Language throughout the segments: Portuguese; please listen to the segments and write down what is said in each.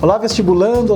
Olá vestibulando,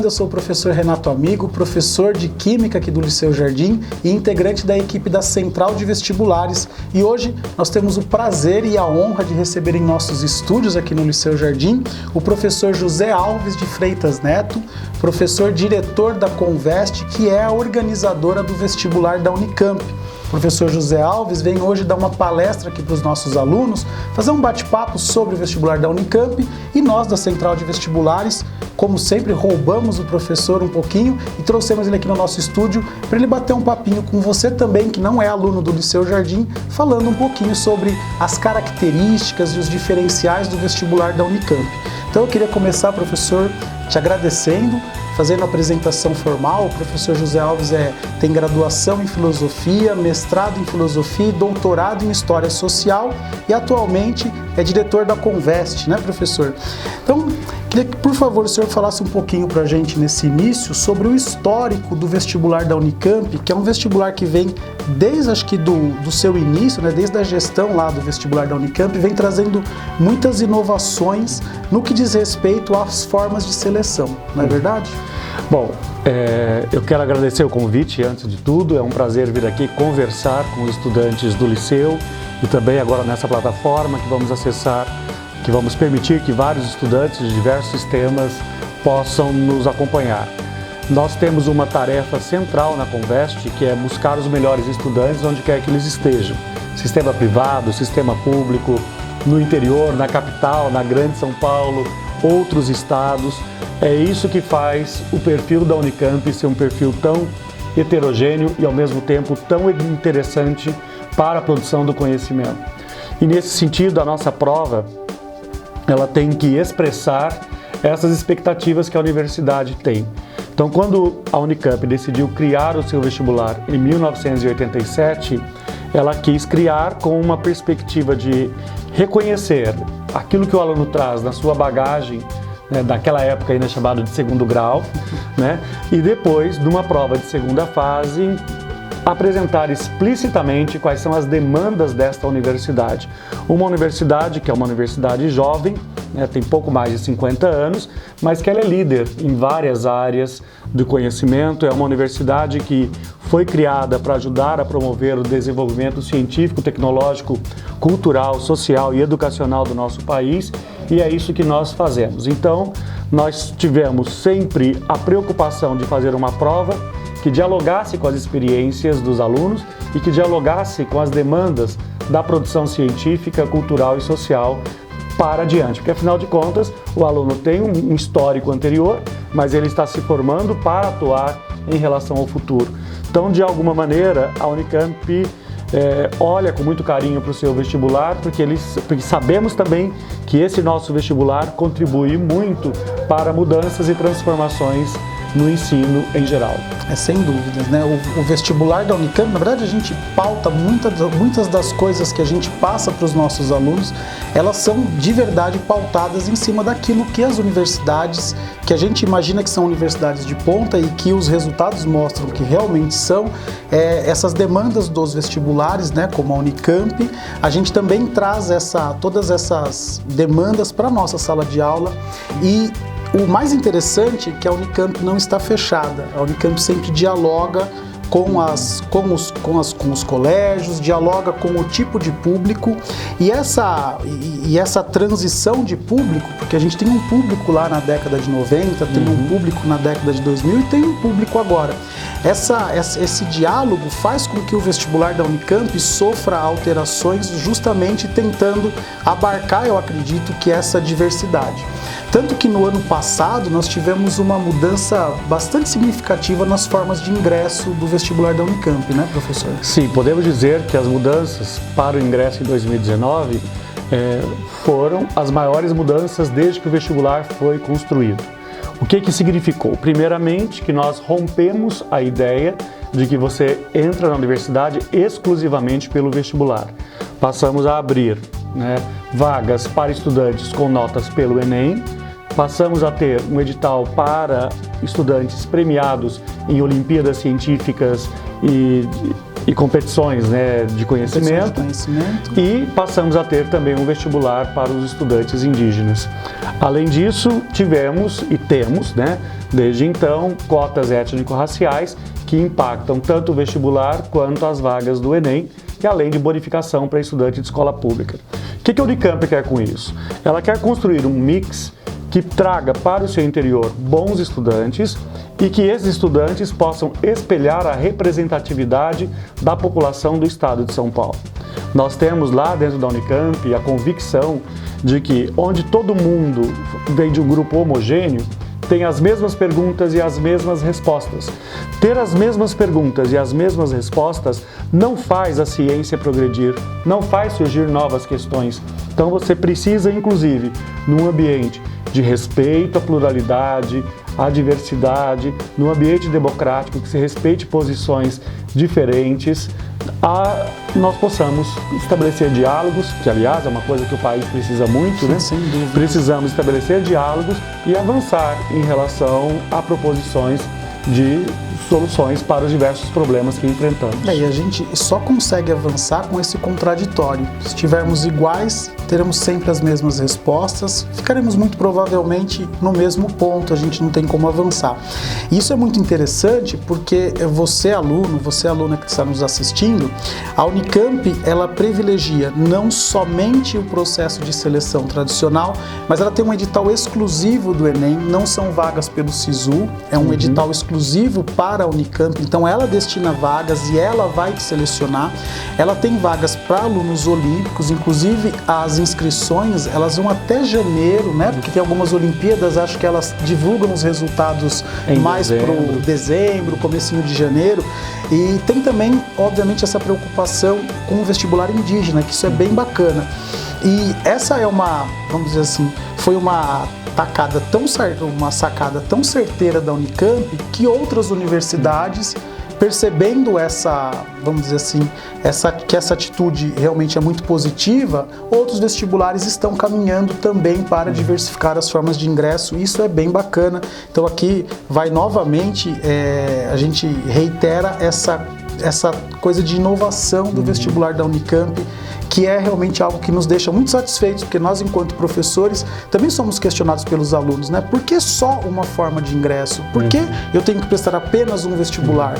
eu sou o professor Renato Amigo, professor de Química aqui do Liceu Jardim e integrante da equipe da Central de Vestibulares. E hoje nós temos o prazer e a honra de receber em nossos estúdios aqui no Liceu Jardim o professor José Alves de Freitas Neto, professor diretor da Conveste, que é a organizadora do vestibular da Unicamp. O professor José Alves vem hoje dar uma palestra aqui para os nossos alunos, fazer um bate-papo sobre o vestibular da Unicamp, e nós da Central de Vestibulares, como sempre, roubamos o professor um pouquinho e trouxemos ele aqui no nosso estúdio para ele bater um papinho com você também, que não é aluno do Liceu Jardim, falando um pouquinho sobre as características e os diferenciais do vestibular da Unicamp. Então eu queria começar, professor, te agradecendo, fazendo a apresentação formal. O professor José Alves tem graduação em Filosofia, mestrado em Filosofia e doutorado em História Social e atualmente é diretor da Conveste, né, professor? Então, queria que, por favor, o senhor falasse um pouquinho para a gente nesse início sobre o histórico do vestibular da Unicamp, que é um vestibular que vem desde, acho que do seu início, né, desde a gestão lá do vestibular da Unicamp, vem trazendo muitas inovações no que diz respeito às formas de seleção, não é verdade? Bom, eu quero agradecer o convite antes de tudo, é um prazer vir aqui conversar com os estudantes do Liceu e também agora nessa plataforma que vamos acessar, que vamos permitir que vários estudantes de diversos sistemas possam nos acompanhar. Nós temos uma tarefa central na Conveste, que é buscar os melhores estudantes onde quer que eles estejam. Sistema privado, sistema público, no interior, na capital, na grande São Paulo, outros estados. É isso que faz o perfil da Unicamp ser um perfil tão heterogêneo e ao mesmo tempo tão interessante para a produção do conhecimento. E nesse sentido, a nossa prova, ela tem que expressar essas expectativas que a universidade tem. Então, quando a Unicamp decidiu criar o seu vestibular em 1987, ela quis criar com uma perspectiva de reconhecer aquilo que o aluno traz na sua bagagem, né, daquela época ainda chamado de segundo grau, né, e depois, numa prova de segunda fase, apresentar explicitamente quais são as demandas desta universidade. Uma universidade que é uma universidade jovem, né, tem pouco mais de 50 anos, mas que ela é líder em várias áreas do conhecimento. É uma universidade que foi criada para ajudar a promover o desenvolvimento científico, tecnológico, cultural, social e educacional do nosso país, e é isso que nós fazemos. Então, nós tivemos sempre a preocupação de fazer uma prova que dialogasse com as experiências dos alunos e que dialogasse com as demandas da produção científica, cultural e social para adiante. Porque, afinal de contas, o aluno tem um histórico anterior, mas ele está se formando para atuar em relação ao futuro. Então, de alguma maneira, a Unicamp olha com muito carinho para o seu vestibular, porque sabemos também que esse nosso vestibular contribui muito para mudanças e transformações no ensino em geral. Sem dúvidas, né? O vestibular da Unicamp, na verdade, a gente pauta muitas das coisas que a gente passa para os nossos alunos, elas são de verdade pautadas em cima daquilo que as universidades, que a gente imagina que são universidades de ponta e que os resultados mostram que realmente são, essas demandas dos vestibulares, né, como a Unicamp. A gente também traz todas essas demandas para a nossa sala de aula. E o mais interessante é que a Unicamp não está fechada. A Unicamp sempre dialoga com os colégios, dialoga com o tipo de público e essa transição de público, porque a gente tem um público lá na década de 90, tem um público na década de 2000 e tem um público agora. Esse diálogo faz com que o vestibular da Unicamp sofra alterações justamente tentando abarcar, eu acredito, que essa diversidade. Tanto que no ano passado nós tivemos uma mudança bastante significativa nas formas de ingresso do vestibular da Unicamp, né, professor? Sim, podemos dizer que as mudanças para o ingresso em 2019 foram as maiores mudanças desde que o vestibular foi construído. O que significou? Primeiramente, que nós rompemos a ideia de que você entra na universidade exclusivamente pelo vestibular. Passamos a abrir, né, vagas para estudantes com notas pelo Enem, passamos a ter um edital para estudantes premiados em Olimpíadas Científicas e e competições, né, de conhecimento, e passamos a ter também um vestibular para os estudantes indígenas. Além disso, tivemos e temos, né, desde então, cotas étnico-raciais que impactam tanto o vestibular quanto as vagas do Enem, e além de bonificação para estudante de escola pública. O que a Unicamp quer com isso? Ela quer construir um mix que traga para o seu interior bons estudantes e que esses estudantes possam espelhar a representatividade da população do estado de São Paulo. Nós temos lá dentro da Unicamp a convicção de que onde todo mundo vem de um grupo homogêneo, tem as mesmas perguntas e as mesmas respostas. Ter as mesmas perguntas e as mesmas respostas não faz a ciência progredir, não faz surgir novas questões. Então você precisa, inclusive, num ambiente de respeito à pluralidade, à diversidade, num ambiente democrático que se respeite posições diferentes, nós possamos estabelecer diálogos, que aliás é uma coisa que o país precisa muito, né? Sem dúvida. Precisamos estabelecer diálogos e avançar em relação a proposições de soluções para os diversos problemas que enfrentamos. E a gente só consegue avançar com esse contraditório. Se estivermos iguais, teremos sempre as mesmas respostas, ficaremos muito provavelmente no mesmo ponto, a gente não tem como avançar. E isso é muito interessante porque você aluna que está nos assistindo, a Unicamp, ela privilegia não somente o processo de seleção tradicional, mas ela tem um edital exclusivo do Enem, não são vagas pelo SISU, é um edital exclusivo para a Unicamp, então ela destina vagas e ela vai te selecionar. Ela tem vagas para alunos olímpicos, inclusive as inscrições, elas vão até janeiro, né? Porque tem algumas Olimpíadas, acho que elas divulgam os resultados mais para o dezembro, comecinho de janeiro. E tem também, obviamente, essa preocupação com o vestibular indígena, que isso é bem bacana. E essa é vamos dizer assim, foi uma sacada tão certeira da Unicamp que outras universidades, percebendo vamos dizer assim, que essa atitude realmente é muito positiva, outros vestibulares estão caminhando também para diversificar as formas de ingresso. Isso é bem bacana. Então aqui vai novamente, a gente reitera essa coisa de inovação do vestibular da Unicamp, que é realmente algo que nos deixa muito satisfeitos, porque nós, enquanto professores, também somos questionados pelos alunos, né? Por que só uma forma de ingresso? Por que eu tenho que prestar apenas um vestibular?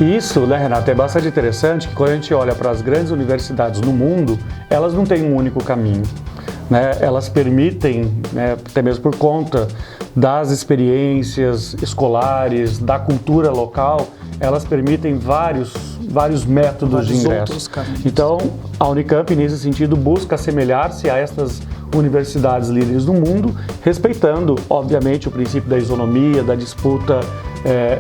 Isso, né, Renato, é bastante interessante que quando a gente olha para as grandes universidades no mundo, elas não têm um único caminho, né? Elas permitem, né, até mesmo por conta das experiências escolares, da cultura local, elas permitem vários métodos de ingresso. Então, a Unicamp, nesse sentido, busca assemelhar-se a estas universidades líderes do mundo, respeitando, obviamente, o princípio da isonomia, da disputa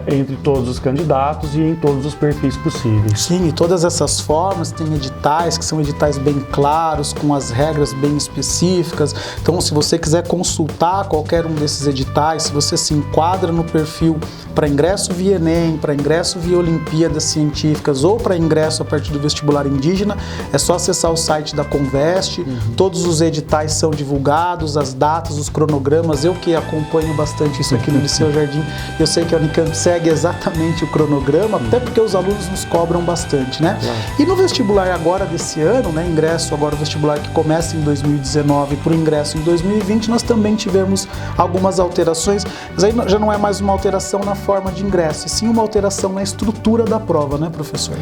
entre todos os candidatos e em todos os perfis possíveis. Sim, e todas essas formas têm editais, que são editais bem claros, com as regras bem específicas. Então, se você quiser consultar qualquer um desses editais, se você se enquadra no perfil para ingresso via Enem, para ingresso via Olimpíadas Científicas ou para ingresso a partir do vestibular indígena, é só acessar o site da Conveste. Todos os editais são divulgados, as datas, os cronogramas. Eu que acompanho bastante isso aqui no Liceu Jardim, eu sei que a Unicamp segue exatamente o cronograma, até porque os alunos nos cobram bastante, né? E no vestibular agora desse ano, né, ingresso agora o vestibular que começa em 2019 para o ingresso em 2020, nós também tivemos algumas alterações, mas aí já não é mais uma alteração na forma de ingresso, e sim uma alteração na estrutura da prova, né, professor?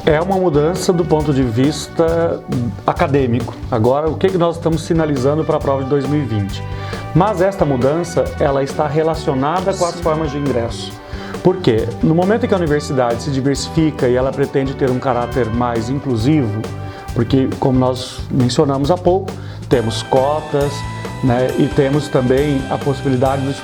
É uma mudança do ponto de vista acadêmico. Agora, o que nós estamos sinalizando para a prova de 2020? Mas esta mudança, ela está relacionada com as formas de ingresso. Por quê? No momento em que a universidade se diversifica e ela pretende ter um caráter mais inclusivo, porque, como nós mencionamos há pouco, temos cotas, né, e temos também a possibilidade dos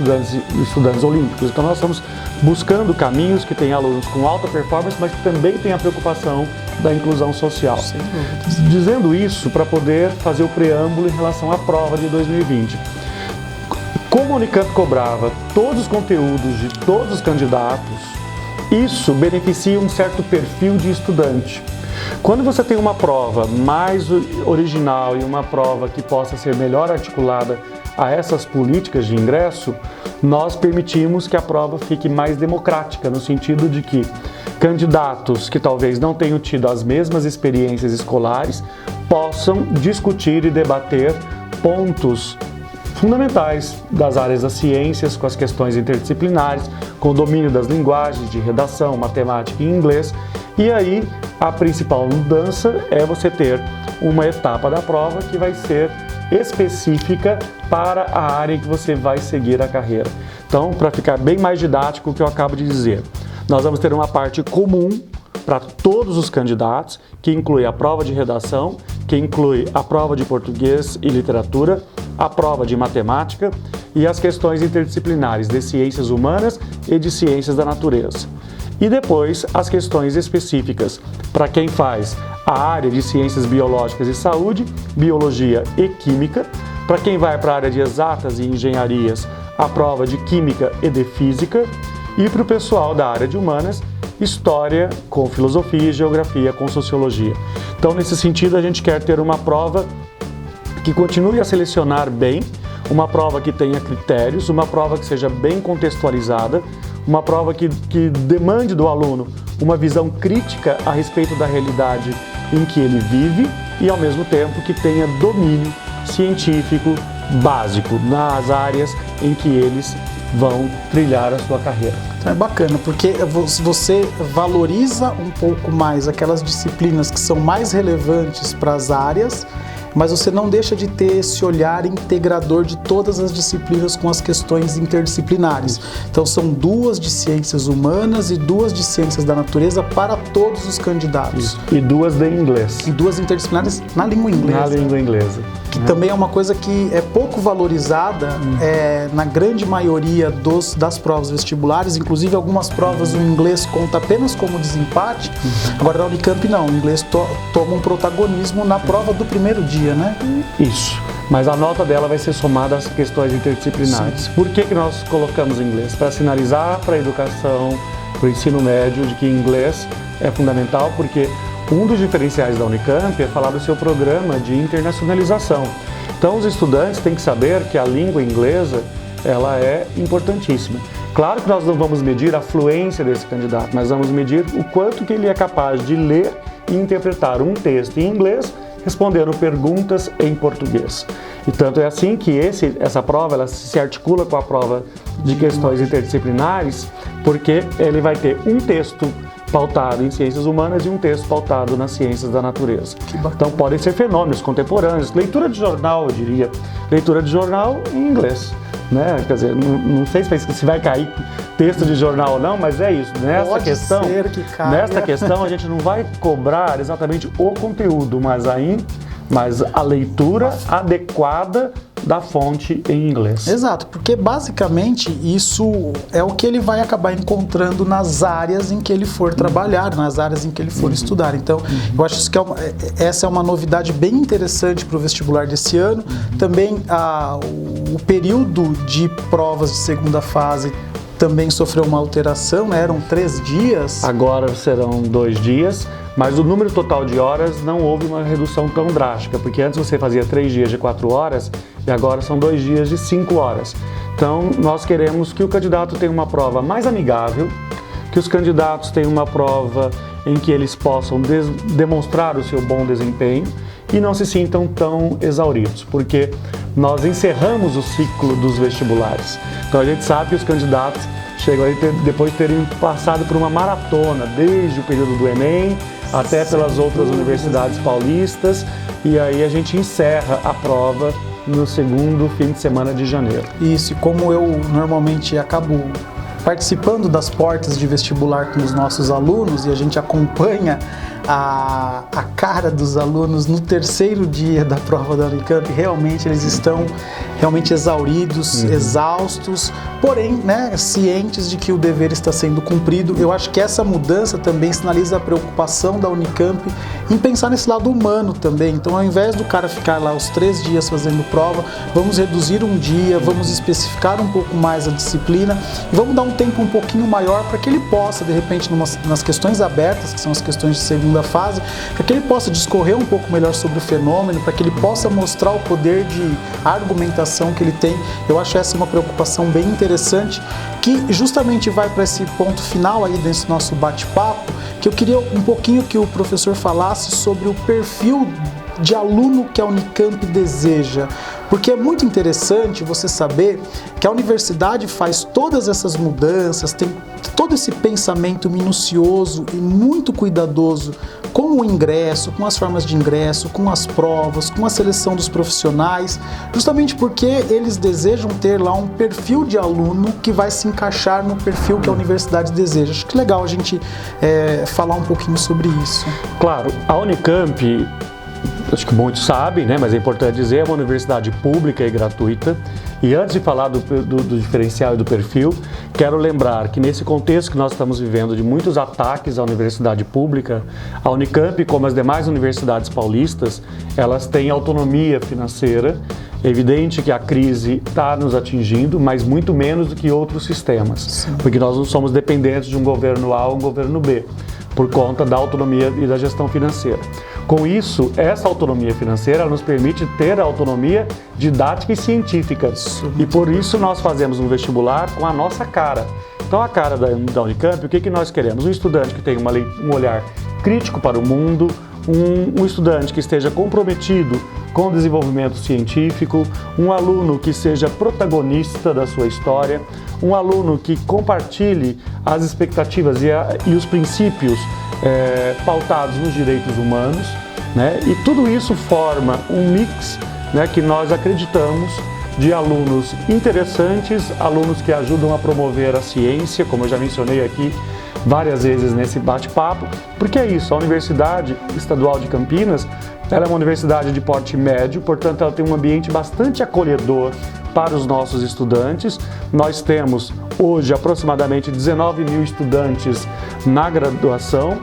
estudantes olímpicos. Então nós estamos buscando caminhos que tenham alunos com alta performance, mas que também tenham a preocupação da inclusão social. Sem dúvidas. Dizendo isso, para poder fazer o preâmbulo em relação à prova de 2020. Como a Unicamp cobrava todos os conteúdos de todos os candidatos, isso beneficia um certo perfil de estudante. Quando você tem uma prova mais original e uma prova que possa ser melhor articulada a essas políticas de ingresso, nós permitimos que a prova fique mais democrática, no sentido de que candidatos que talvez não tenham tido as mesmas experiências escolares possam discutir e debater pontos fundamentais das áreas das ciências, com as questões interdisciplinares, com o domínio das linguagens de redação, matemática e inglês. E aí, a principal mudança é você ter uma etapa da prova que vai ser específica para a área em que você vai seguir a carreira. Então, para ficar bem mais didático o que eu acabo de dizer, nós vamos ter uma parte comum para todos os candidatos, que inclui a prova de redação, que inclui a prova de português e literatura, a prova de matemática e as questões interdisciplinares de ciências humanas e de ciências da natureza. E depois as questões específicas para quem faz a área de ciências biológicas e saúde, biologia e química, para quem vai para a área de exatas e engenharias, a prova de química e de física, e para o pessoal da área de humanas, história com filosofia e geografia com sociologia. Então, nesse sentido, a gente quer ter uma prova que continue a selecionar bem, uma prova que tenha critérios, uma prova que seja bem contextualizada, uma prova que demande do aluno uma visão crítica a respeito da realidade em que ele vive e, ao mesmo tempo, que tenha domínio científico básico nas áreas em que eles vão trilhar a sua carreira. Então é bacana, porque você valoriza um pouco mais aquelas disciplinas que são mais relevantes para as áreas, mas você não deixa de ter esse olhar integrador de todas as disciplinas com as questões interdisciplinares. Então são 2 de ciências humanas e 2 de ciências da natureza para todos os candidatos. E 2 de inglês. E 2 interdisciplinares na língua inglesa. Na língua inglesa. Que também é uma coisa que é pouco valorizada na grande maioria das provas vestibulares, inclusive algumas provas o inglês conta apenas como desempate. Agora na Unicamp não, o inglês toma um protagonismo na prova do primeiro dia, né? Isso, mas a nota dela vai ser somada às questões interdisciplinares. Sim. Por que nós colocamos inglês? Para sinalizar para a educação, para o ensino médio, de que inglês é fundamental, porque um dos diferenciais da Unicamp é falar do seu programa de internacionalização. Então, os estudantes têm que saber que a língua inglesa ela é importantíssima. Claro que nós não vamos medir a fluência desse candidato, mas vamos medir o quanto que ele é capaz de ler e interpretar um texto em inglês, respondendo perguntas em português. E tanto é assim que essa prova ela se articula com a prova de questões interdisciplinares, porque ele vai ter um texto pautado em ciências humanas e um texto pautado nas ciências da natureza. Então podem ser fenômenos contemporâneos, leitura de jornal, eu diria, leitura de jornal em inglês, né? Quer dizer, não sei se vai cair texto de jornal ou não, mas é isso. Nesta questão a gente não vai cobrar exatamente o conteúdo, mas a leitura adequada da fonte em inglês. Exato, porque basicamente isso é o que ele vai acabar encontrando nas áreas em que ele for trabalhar, nas áreas em que ele for estudar. Então, eu acho que essa é uma novidade bem interessante para o vestibular desse ano. Também o período de provas de segunda fase também sofreu uma alteração, né? Eram 3 dias. Agora serão 2 dias. Mas o número total de horas não houve uma redução tão drástica, porque antes você fazia 3 dias de 4 horas e agora são 2 dias de 5 horas. Então, nós queremos que o candidato tenha uma prova mais amigável, que os candidatos tenham uma prova em que eles possam demonstrar o seu bom desempenho e não se sintam tão exauridos, porque nós encerramos o ciclo dos vestibulares. Então, a gente sabe que os candidatos chegam aí depois de terem passado por uma maratona, desde o período do Enem, até pelas outras universidades paulistas, e aí a gente encerra a prova no segundo fim de semana de janeiro. Isso, e como eu normalmente acabo participando das portas de vestibular com os nossos alunos e a gente acompanha a cara dos alunos no terceiro dia da prova da Unicamp, realmente eles estão realmente exauridos, exaustos, porém, né, cientes de que o dever está sendo cumprido. Eu acho que essa mudança também sinaliza a preocupação da Unicamp em pensar nesse lado humano também. Então, ao invés do cara ficar lá os 3 dias fazendo prova, vamos reduzir um dia, vamos especificar um pouco mais a disciplina e vamos dar um tempo um pouquinho maior para que ele possa, de repente, nas questões abertas, que são as questões de segunda fase, para que ele possa discorrer um pouco melhor sobre o fenômeno, para que ele possa mostrar o poder de argumentação que ele tem. Eu acho essa uma preocupação bem interessante, que justamente vai para esse ponto final aí desse nosso bate-papo, que eu queria um pouquinho que o professor falasse sobre o perfil de aluno que a Unicamp deseja, porque é muito interessante você saber que a universidade faz todas essas mudanças, tem todo esse pensamento minucioso e muito cuidadoso com o ingresso, com as formas de ingresso, com as provas, com a seleção dos profissionais, justamente porque eles desejam ter lá um perfil de aluno que vai se encaixar no perfil que a universidade deseja. Acho que é legal a gente falar um pouquinho sobre isso. Claro, a Unicamp, acho que muitos sabem, né, mas é importante dizer, é uma universidade pública e gratuita. E antes de falar do diferencial e do perfil, quero lembrar que nesse contexto que nós estamos vivendo de muitos ataques à universidade pública, a Unicamp, como as demais universidades paulistas, elas têm autonomia financeira. É evidente que a crise está nos atingindo, mas muito menos do que outros sistemas. Sim. Porque nós não somos dependentes de um governo A ou um governo B, por conta da autonomia e da gestão financeira. Com isso, essa autonomia financeira nos permite ter a autonomia didática e científica. E por isso nós fazemos um vestibular com a nossa cara. Então, a cara da Unicamp, o que nós queremos? Um estudante que tenha um olhar crítico para o mundo, um estudante que esteja comprometido com o desenvolvimento científico, um aluno que seja protagonista da sua história, um aluno que compartilhe as expectativas e os princípios pautados nos direitos humanos, né? E tudo isso forma um mix, né, que nós acreditamos de alunos interessantes, alunos que ajudam a promover a ciência, como eu já mencionei aqui várias vezes nesse bate-papo, porque é isso, a Universidade Estadual de Campinas, ela é uma universidade de porte médio, portanto ela tem um ambiente bastante acolhedor para os nossos estudantes. Nós temos hoje aproximadamente 19 mil estudantes na graduação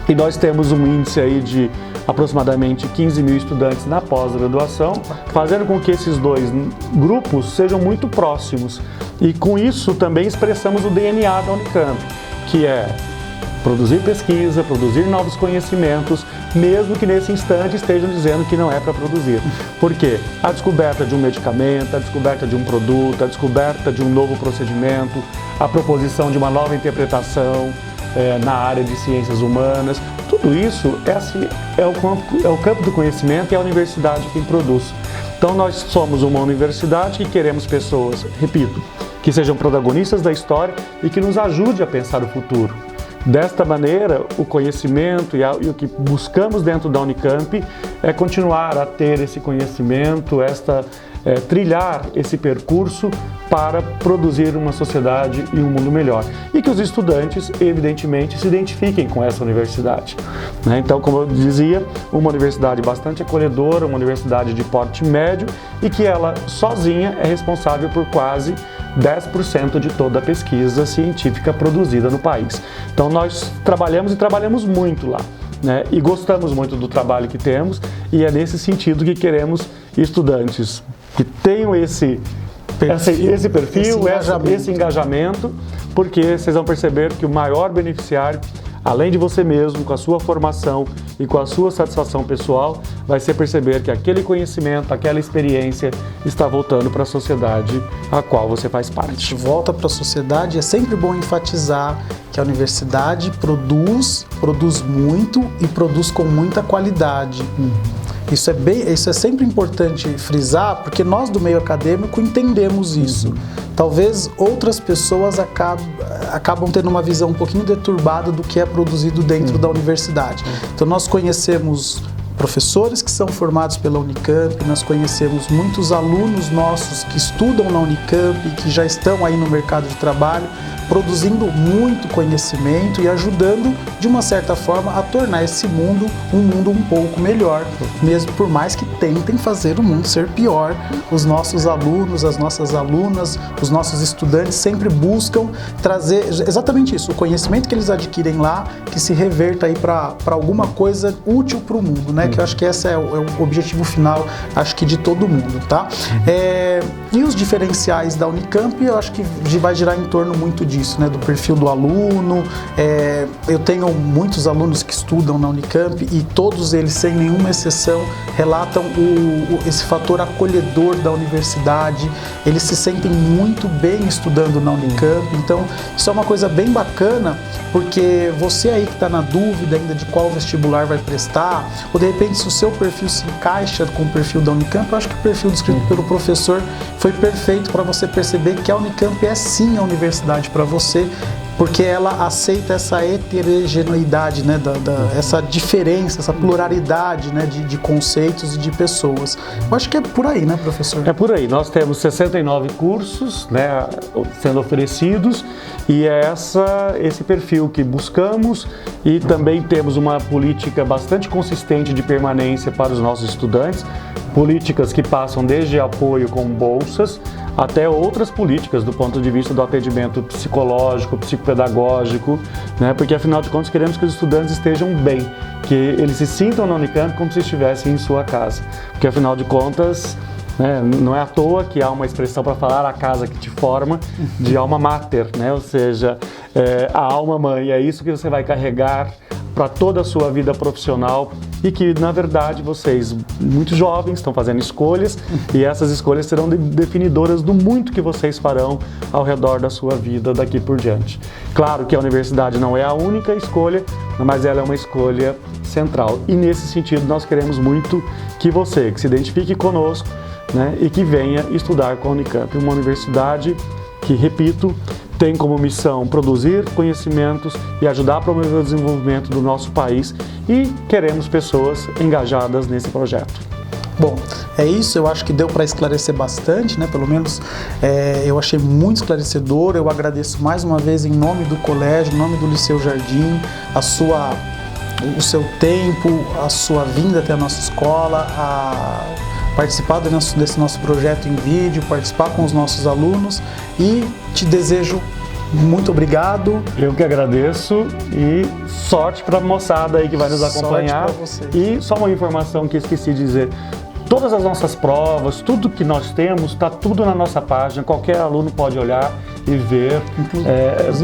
e nós temos um índice aí de aproximadamente 15 mil estudantes na pós-graduação, fazendo com que esses dois grupos sejam muito próximos. E com isso também expressamos o DNA da Unicamp, que é produzir pesquisa, produzir novos conhecimentos, mesmo que nesse instante estejam dizendo que não é para produzir. Por quê? A descoberta de um medicamento, a descoberta de um produto, a descoberta de um novo procedimento, a proposição de uma nova interpretação na área de ciências humanas, tudo isso é o campo do conhecimento e é a universidade quem produz. Então nós somos uma universidade que queremos pessoas, repito, que sejam protagonistas da história e que nos ajude a pensar o futuro. Desta maneira, o conhecimento e o que buscamos dentro da Unicamp é continuar a ter esse conhecimento, trilhar esse percurso para produzir uma sociedade e um mundo melhor. E que os estudantes, evidentemente, se identifiquem com essa universidade, né? Então, como eu dizia, uma universidade bastante acolhedora, uma universidade de porte médio e que ela sozinha é responsável por quase 10% de toda a pesquisa científica produzida no país. Então nós trabalhamos muito lá, né? E gostamos muito do trabalho que temos e é nesse sentido que queremos estudantes que tenham esse perfil, esse engajamento, porque vocês vão perceber que o maior beneficiário, além de você mesmo, com a sua formação e com a sua satisfação pessoal, vai ser perceber que aquele conhecimento, aquela experiência está voltando para a sociedade a qual você faz parte. Volta para a sociedade, é sempre bom enfatizar que a universidade produz muito e produz com muita qualidade. Isso é sempre importante frisar, porque nós do meio acadêmico entendemos isso. Talvez outras pessoas acabam tendo uma visão um pouquinho deturbada do que é produzido dentro da universidade. Então nós conhecemos professores que são formados pela Unicamp, nós conhecemos muitos alunos nossos que estudam na Unicamp e que já estão aí no mercado de trabalho, produzindo muito conhecimento e ajudando, de uma certa forma, a tornar esse mundo um pouco melhor, mesmo por mais que tentem fazer o mundo ser pior. Os nossos alunos, as nossas alunas, os nossos estudantes sempre buscam trazer exatamente isso, o conhecimento que eles adquirem lá, que se reverta aí para alguma coisa útil para o mundo, né? Que eu acho que esse é o objetivo final, acho que de todo mundo, tá? E os diferenciais da Unicamp, eu acho que vai girar em torno muito disso, né? Do perfil do aluno. Eu tenho muitos alunos que estudam na Unicamp e todos eles, sem nenhuma exceção, relatam esse fator acolhedor da universidade. Eles se sentem muito bem estudando na Unicamp, então isso é uma coisa bem bacana, porque você aí que está na dúvida ainda de qual vestibular vai prestar, ou de repente se o seu perfil se encaixa com o perfil da Unicamp, eu acho que o perfil descrito pelo professor foi perfeito para você perceber que a Unicamp é sim a universidade para você, porque ela aceita essa heterogeneidade, né, essa diferença, essa pluralidade, né, de conceitos e de pessoas. Eu acho que é por aí, né, professor? É por aí. Nós temos 69 cursos, né, sendo oferecidos, e é esse perfil que buscamos, e também temos uma política bastante consistente de permanência para os nossos estudantes, políticas que passam desde apoio com bolsas até outras políticas do ponto de vista do atendimento psicológico, psicopedagógico, né? Porque afinal de contas queremos que os estudantes estejam bem, que eles se sintam na Unicamp como se estivessem em sua casa, porque afinal de contas, né, não é à toa que há uma expressão para falar a casa que te forma, de alma mater, né? Ou seja, a alma mãe, é isso que você vai carregar para toda a sua vida profissional, e que, na verdade, vocês, muito jovens, estão fazendo escolhas, e essas escolhas serão definidoras do muito que vocês farão ao redor da sua vida daqui por diante. Claro que a universidade não é a única escolha, mas ela é uma escolha central. E, nesse sentido, nós queremos muito que você, que se identifique conosco, né, e que venha estudar com a Unicamp, uma universidade que, repito, tem como missão produzir conhecimentos e ajudar a promover o desenvolvimento do nosso país, e queremos pessoas engajadas nesse projeto. Bom, é isso, eu acho que deu para esclarecer bastante, né? Pelo menos eu achei muito esclarecedor. Eu agradeço mais uma vez em nome do colégio, em nome do Liceu Jardim, o seu tempo, a sua vinda até a nossa escola, participar desse nosso projeto em vídeo, participar com os nossos alunos, e te desejo muito obrigado. Eu que agradeço, e sorte para a moçada aí que vai nos acompanhar. E só uma informação que esqueci de dizer: todas as nossas provas, tudo que nós temos, está tudo na nossa página, qualquer aluno pode olhar e ver.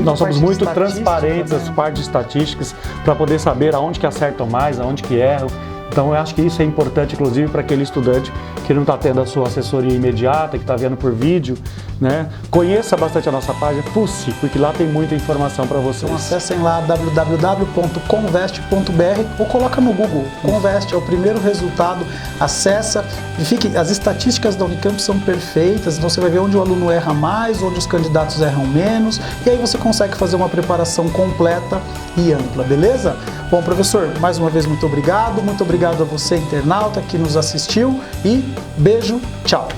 Nós somos muito transparentes, as partes de estatísticas, para poder saber aonde que acertam mais, aonde que erram. Então eu acho que isso é importante, inclusive, para aquele estudante que não está tendo a sua assessoria imediata, que está vendo por vídeo, né? Conheça bastante a nossa página, fuce, porque lá tem muita informação para vocês. Então acessem lá www.convest.br ou coloca no Google, Convest é o primeiro resultado, acessa e as estatísticas da Unicamp são perfeitas, então você vai ver onde o aluno erra mais, onde os candidatos erram menos, e aí você consegue fazer uma preparação completa e ampla, beleza? Bom, professor, mais uma vez muito obrigado a você, internauta, que nos assistiu, e beijo, tchau!